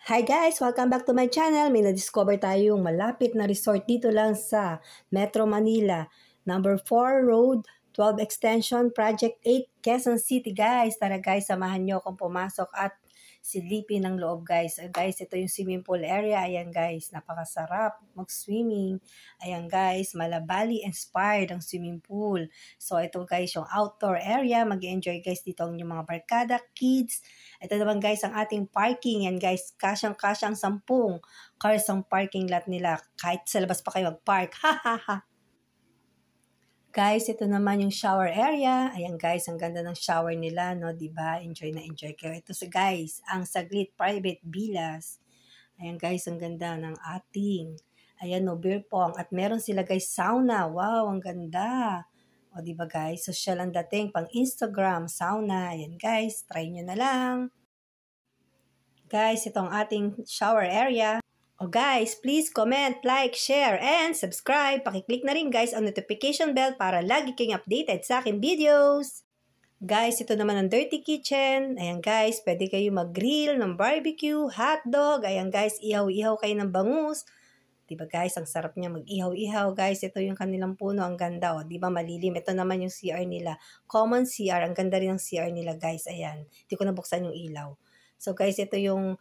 Hi guys! Welcome back to my channel. May na-discover tayong malapit na resort dito lang sa Metro Manila. Number 4 Road, 12 Extension, Project 8, Quezon City guys. Tara guys, samahan nyo akong pumasok at silipin ng loob guys. Guys, ito yung swimming pool area. Ayan guys, napakasarap mag-swimming. Ayan guys, Malabali inspired ang swimming pool. So ito guys yung outdoor area. Mag-enjoy guys dito ang yung mga barkada, kids. Ito naman guys ang ating parking. Yan guys, kasyang-kasya ang 10 cars ang parking lot nila. Kahit sa labas pa kayo mag-park. Ha ha ha! Guys, ito naman yung shower area. Ayan guys, ang ganda ng shower nila, no? Diba? Enjoy na enjoy kayo. Ito sa guys, ang Saglit Private Villas. Ayan guys, ang ganda ng ating. Ayan no, beer pong. At meron sila guys, sauna. Wow, ang ganda. O diba guys, social ang dating pang Instagram, sauna. Ayan guys, try nyo na lang. Guys, itong ating shower area. O guys, please comment, like, share, and subscribe. Pakiclick na rin guys ang notification bell para lagi kayong updated sa aking videos. Guys, ito naman ang dirty kitchen. Ayan guys, pwede kayo mag-grill ng barbecue, hotdog. Ayan guys, ihaw-ihaw kayo ng bangus. Diba guys, ang sarap niya mag-ihaw-ihaw guys. Ito yung kanilang puno, ang ganda. O, diba malilim? Ito naman yung CR nila. Common CR, ang ganda rin ng CR nila guys. Ayan, hindi ko nabuksan yung ilaw. So guys, ito yung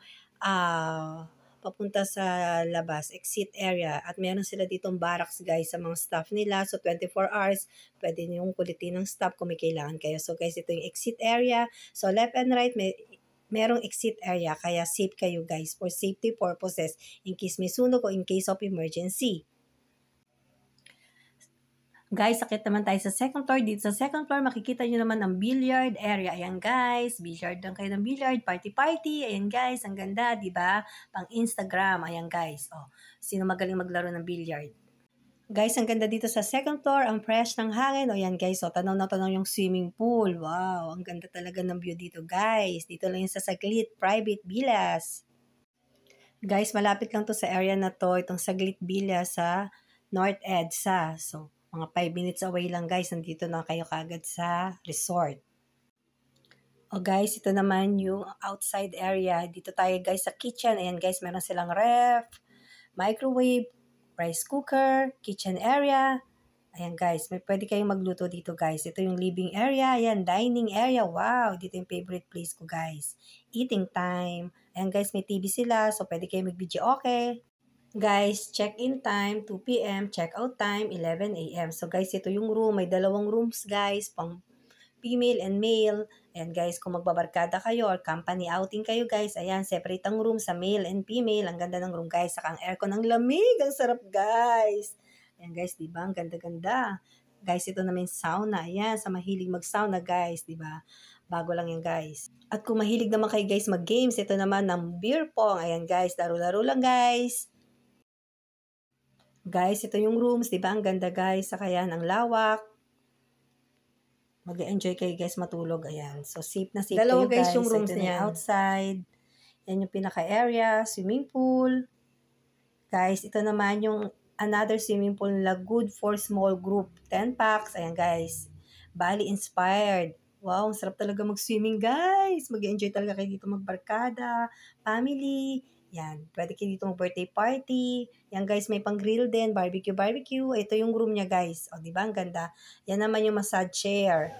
papunta sa labas, exit area. At meron sila ditong barracks guys sa mga staff nila. So 24 hours, pwede niyong kulitin ng staff kung may kailangan kayo. So guys, ito yung exit area. So left and right, merong exit area. Kaya safe kayo guys for safety purposes in case may sunog o in case of emergency. Guys, sakit naman tayo sa second floor. Dito sa second floor, makikita nyo naman ang billiard area. Ayan guys, billiard lang kayo ng billiard. Party-party. Ayan guys, ang ganda, di ba? Pang Instagram. Ayan guys. Oh, sino magaling maglaro ng billiard? Guys, ang ganda dito sa second floor. Ang fresh ng hangin. O ayan guys, oh, tanaw na tanaw yung swimming pool. Wow, ang ganda talaga ng view dito guys. Dito lang yung sa Saglit Private Villas. Guys, malapit lang to sa area na to. Itong Saglit Villa sa North EDSA. So, mga 5 minutes away lang guys, nandito na kayo kagad sa resort. O guys, ito naman yung outside area. Dito tayo guys sa kitchen. Ayan guys, meron silang ref, microwave, rice cooker, kitchen area. Ayan guys, pwede kayong magluto dito guys. Ito yung living area, ayan, dining area. Wow, dito yung favorite place ko guys. Eating time. Ayan guys, may TV sila, so pwede kayong mag-video okay. Guys, check-in time, 2 p.m. Check-out time, 11 a.m. So guys, ito yung room. May dalawang rooms guys, pang female and male. Ayan guys, kung magbabarkada kayo or company outing kayo guys, ayan, separate ang room sa male and female. Ang ganda ng room guys, saka ang aircon ng lamig. Ang sarap guys. Ayan guys, diba? Ang ganda-ganda. Guys, ito naman sauna. Ayan, sa mahilig mag-sauna guys, diba? Bago lang yan guys. At kung mahilig naman kayo guys mag-games, ito naman ng beer pong. Ayan guys, laro-laro lang guys. Guys, ito yung rooms, di ba? Ang ganda guys. Saka yan, ang lawak. Mag-enjoy kayo guys matulog. Ayan. So, safe na safe Dalawa kayo guys. guys yung rooms ito niyan. Yung outside. Yan yung pinaka-area. Swimming pool. Guys, ito naman yung another swimming pool nila. Good for small group. 10 packs. Ayan guys. Bali inspired. Wow, ang sarap talaga mag-swimming guys. Mag-enjoy talaga kayo dito magbarkada. Family. Yan, pwede kayo dito birthday party. Yan guys, may pang grill din, barbecue. Ito yung room niya guys. O, di ba? Ang ganda. Yan naman yung massage chair.